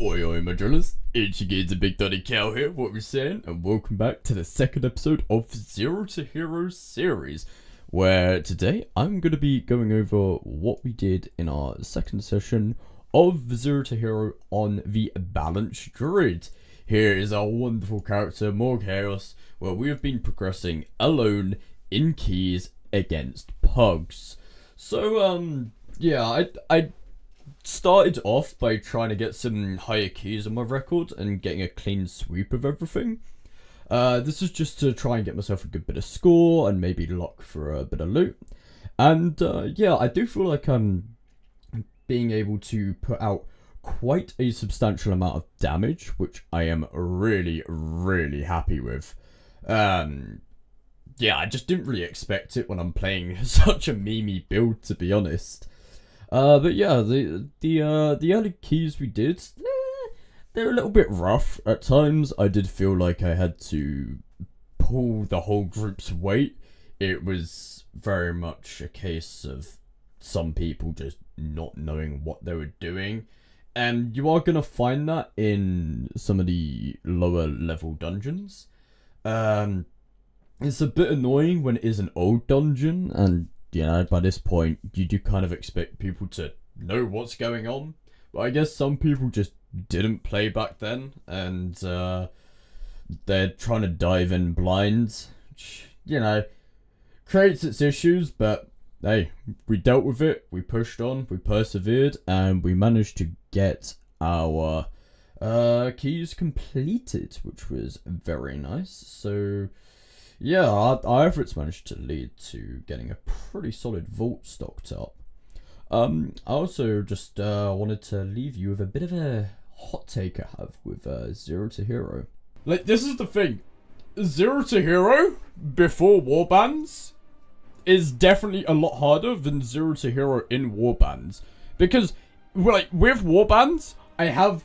Oi oi my drillers, it's your kids a Big Daddy Cow here, what we're saying, and welcome back to the second episode of Zero to Hero series, where today I'm going to be going over what we did in our second session of Zero to Hero on the Balanced Druid. Here is our wonderful character, More Chaos, where we have been progressing alone in keys against pugs. So, yeah, I started off by trying to get some higher keys on my record and getting a clean sweep of everything. This is just to try and get myself a good bit of score and maybe luck for a bit of loot. And yeah, I do feel like I'm being able to put out quite a substantial amount of damage, which I am really, really happy with. Yeah, I just didn't really expect it when I'm playing such a memey build, to be honest. But yeah, the early keys we did, they're a little bit rough at times. I did feel like I had to pull the whole group's weight. It was very much a case of some people just not knowing what they were doing. And you are going to find that in some of the lower level dungeons. It's a bit annoying when it is an old dungeon, and you know, by this point, you do kind of expect people to know what's going on. But I guess some people just didn't play back then, and they're trying to dive in blind, which, you know, creates its issues, but hey, we dealt with it, we pushed on, we persevered, and we managed to get our keys completed, which was very nice. So yeah, our efforts managed to lead to getting a pretty solid vault stocked up. I also just wanted to leave you with a bit of a hot take I have with Zero to Hero. Like, this is the thing. Zero to Hero before warbands is definitely a lot harder than Zero to Hero in warbands. Because, like, with warbands, I have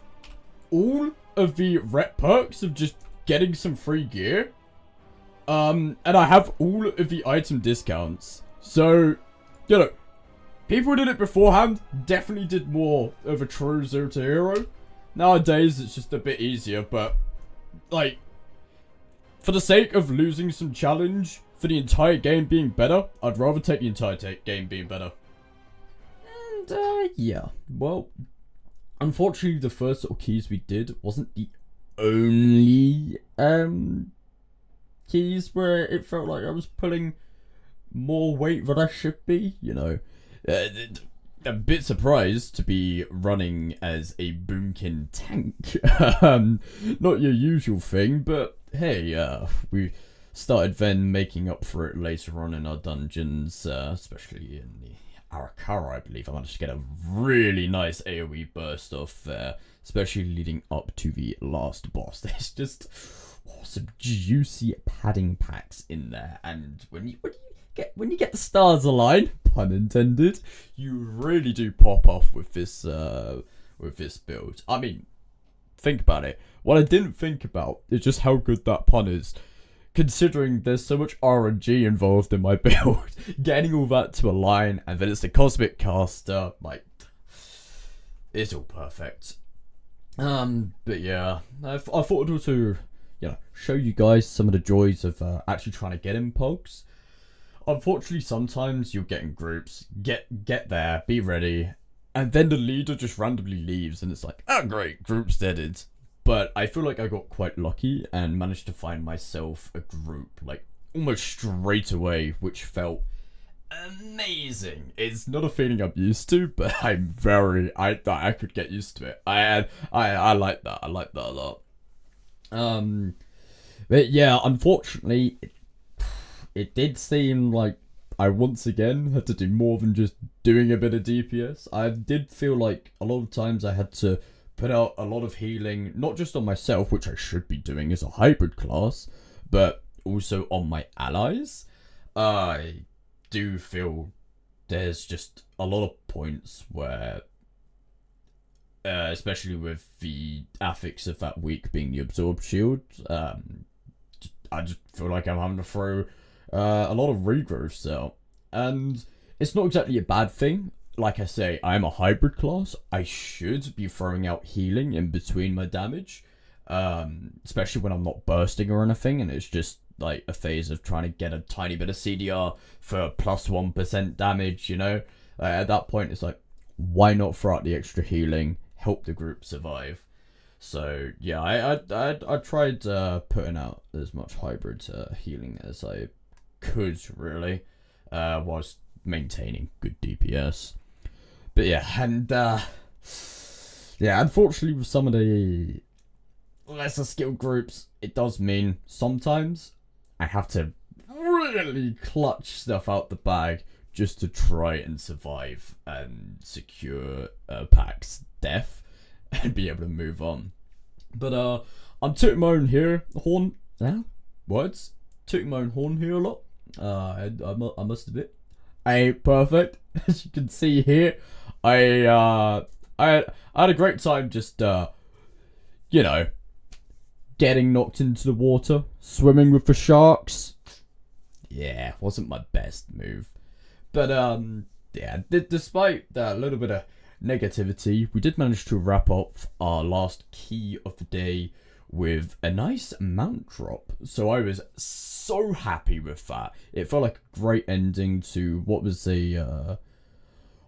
all of the rep perks of just getting some free gear. And I have all of the item discounts. So, you know, people who did it beforehand definitely did more of a true Zero to Hero. Nowadays, it's just a bit easier, but, like, for the sake of losing some challenge, for the entire game being better, I'd rather take the entire game being better. And, yeah, well, unfortunately, the first sort of keys we did wasn't the only, keys where it felt like I was pulling more weight than I should be, you know. A bit surprised to be running as a boomkin tank. Not your usual thing, but hey, we started then making up for it later on in our dungeons, especially in the Arakara, I believe. I managed to get a really nice AoE burst off there, especially leading up to the last boss. There's just some juicy padding packs in there, and when you get the stars aligned, pun intended, you really do pop off with this build. I mean, think about it. What I didn't think about is just how good that pun is, considering there's so much RNG involved in my build. Getting all that to align, and then it's the Cosmic Caster, like, it's all perfect. But yeah, I thought it also, you know, show you guys some of the joys of actually trying to get in pogs. Unfortunately, sometimes you'll get in groups, get there, be ready, and then the leader just randomly leaves, and it's like, oh great, group's deaded. But I feel like I got quite lucky and managed to find myself a group, like, almost straight away, which felt amazing. It's not a feeling I'm used to, but I could get used to it. I like that. I like that a lot. But yeah, unfortunately, it did seem like I once again had to do more than just doing a bit of DPS. I did feel like a lot of times I had to put out a lot of healing, not just on myself, which I should be doing as a hybrid class, but also on my allies. I do feel there's just a lot of points where, especially with the affix of that week being the absorbed shield, I just feel like I'm having to throw a lot of regrowths out. And it's not exactly a bad thing. like I say, I'm a hybrid class. I should be throwing out healing in between my damage, especially when I'm not bursting or anything, and it's just like a phase of trying to get a tiny bit of CDR for plus 1% damage. At that point, it's like, why not throw out the extra healing, help the group survive? So yeah, I tried putting out as much hybrid healing as I could, really, whilst maintaining good DPS. But yeah, and yeah, unfortunately with some of the lesser skilled groups, it does mean sometimes I have to really clutch stuff out the bag just to try and survive and secure Pack's death and be able to move on. But I'm tooting my own horn. Words? Tooting my own horn here a lot. I must admit, I ain't perfect, as you can see here. I had a great time just getting knocked into the water, swimming with the sharks. Yeah, wasn't my best move. But yeah, despite that little bit of negativity, we did manage to wrap up our last key of the day with a nice mount drop. So I was so happy with that. It felt like a great ending to what was a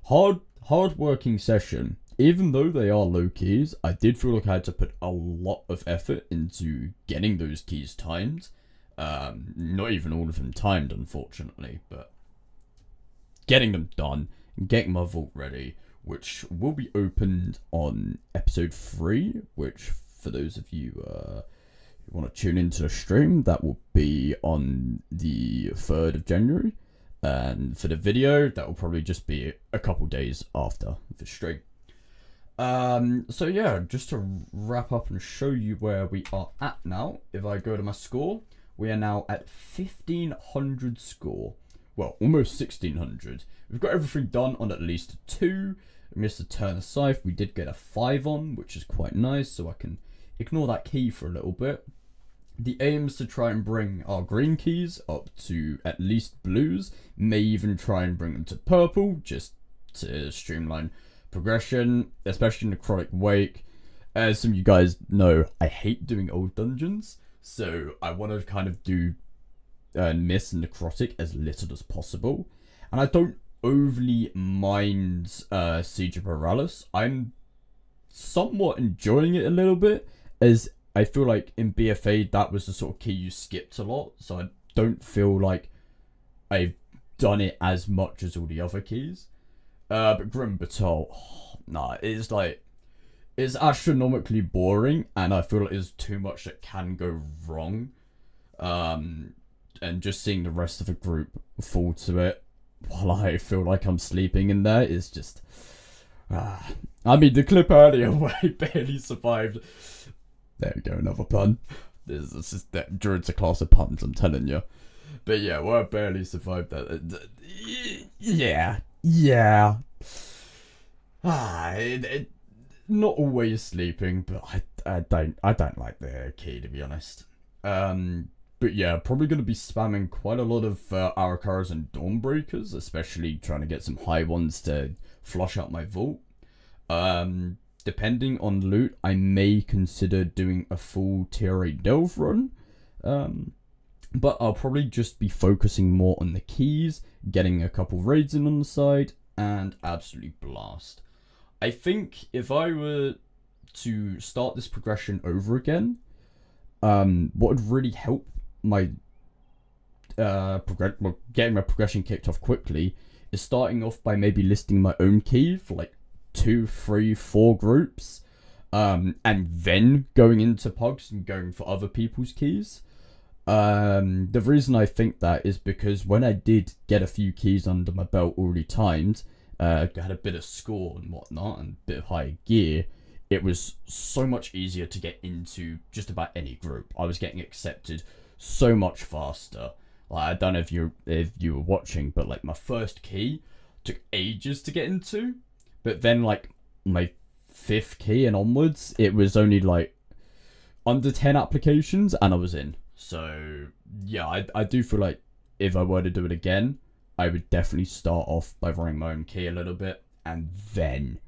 hard working session. Even though they are low keys, I did feel like I had to put a lot of effort into getting those keys timed. Not even all of them timed, unfortunately, but getting them done and getting my vault ready, which will be opened on episode 3, which for those of you who want to tune into the stream, that will be on the 3rd of January. And for the video, that will probably just be a couple days after the stream. So yeah, just to wrap up and show you where we are at now, if I go to my score, we are now at 1500 score. Well, almost 1600. We've got everything done on at least a 2. We missed a turn of scythe. We did get a 5 on, which is quite nice, so I can ignore that key for a little bit. The aim is to try and bring our green keys up to at least blues, may even try and bring them to purple, just to streamline progression, especially Necrotic Wake. As some of you guys know, I hate doing old dungeons, so I want to kind of do miss Necrotic as little as possible. And I don't overly mind Siege of Paralis. I'm somewhat enjoying it a little bit, as I feel like in BFA that was the sort of key you skipped a lot, so I don't feel like I've done it as much as all the other keys. But Grim Battle, it's astronomically boring, and I feel like there's too much that can go wrong. And just seeing the rest of the group fall to it while I feel like I'm sleeping in there is just... I mean, the clip earlier where I barely survived... There we go, another pun. This is Druid's a class of puns, I'm telling you. But yeah, where I barely survived that... Yeah. Not always sleeping, but I don't like the key, to be honest. But yeah, probably going to be spamming quite a lot of Arakaras and Dawnbreakers, especially trying to get some high ones to flush out my vault. Depending on loot, I may consider doing a full tier 8 delve run. But I'll probably just be focusing more on the keys, getting a couple raids in on the side, and absolutely blast. I think if I were to start this progression over again, what would really help my getting my progression kicked off quickly is starting off by maybe listing my own key for like 2, 3, 4 groups, and then going into pugs and going for other people's keys. The reason I think that is because when I did get a few keys under my belt already timed, had a bit of score and whatnot and a bit of higher gear, it was so much easier to get into just about any group. I was getting accepted so much faster. Like, I don't know if you were watching, but like my first key took ages to get into, but then like my 5th key and onwards, it was only like under 10 applications and I was in. So yeah, I do feel like if I were to do it again, I would definitely start off by running my own key a little bit and then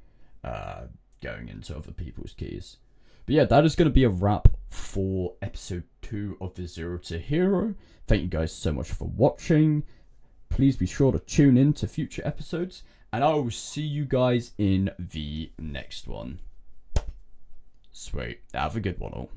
going into other people's keys. But yeah, that is going to be a wrap for episode 2 of the Zero to Hero. Thank you guys so much for watching. Please be sure to tune in to future episodes, and I will see you guys in the next one. Sweet. Have a good one all.